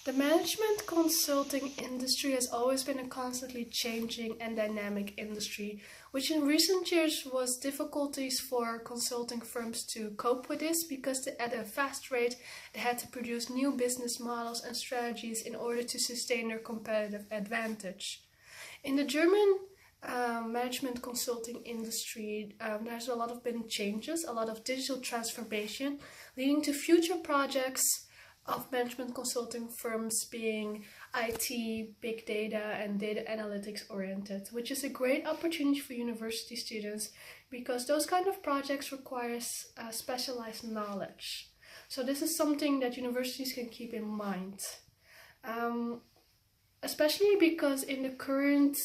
The management consulting industry has always been a constantly changing and dynamic industry, which in recent years was difficulties for consulting firms to cope with this because at a fast rate they had to produce new business models and strategies in order to sustain their competitive advantage. In the German management consulting industry, there's a lot of been changes, a lot of digital transformation, leading to future projects of management consulting firms being IT, big data, and data analytics oriented, which is a great opportunity for university students because those kind of projects requires specialized knowledge. So this is something that universities can keep in mind, especially because in the current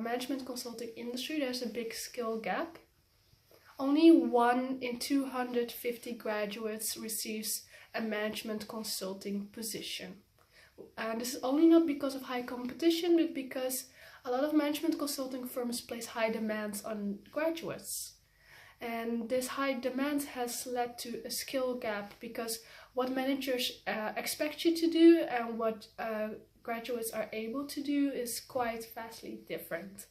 management consulting industry, there's a big skill gap. Only 1 in 250 graduates receives a management consulting position. And this is only not because of high competition, but because a lot of management consulting firms place high demands on graduates. And this high demand has led to a skill gap because what managers expect you to do and what graduates are able to do is quite vastly different.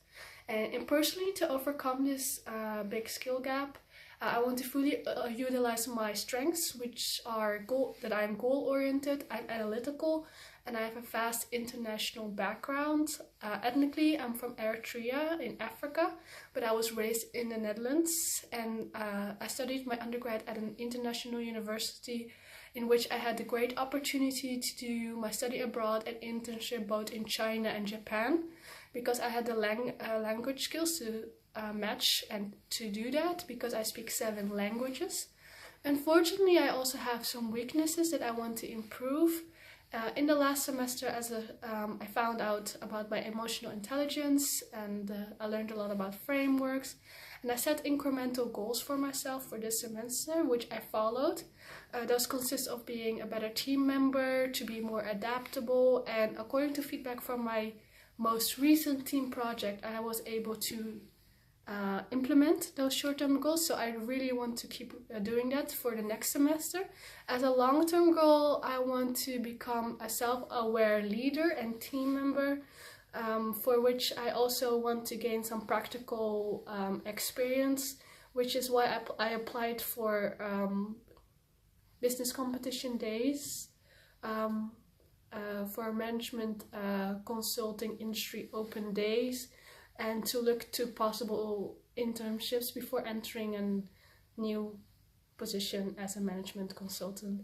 And personally, to overcome this big skill gap, I want to fully utilize my strengths, which are that I'm goal-oriented, I'm analytical, and I have a vast international background. Ethnically, I'm from Eritrea in Africa, but I was raised in the Netherlands, and I studied my undergrad at an international university in which I had the great opportunity to do my study abroad and internship both in China and Japan, because I had the language skills to match and to do that because I speak 7 languages. Unfortunately, I also have some weaknesses that I want to improve. In the last semester, I found out about my emotional intelligence, and I learned a lot about frameworks, and I set incremental goals for myself for this semester, which I followed. Those consist of being a better team member, to be more adaptable, and according to feedback from my most recent team project, I was able to implement those short-term goals, so I really want to keep doing that for the next semester. As a long-term goal, I want to become a self-aware leader and team member, for which I also want to gain some practical experience, which is why I applied for business competition days, for management consulting industry open days, and to look to possible internships before entering a new position as a management consultant.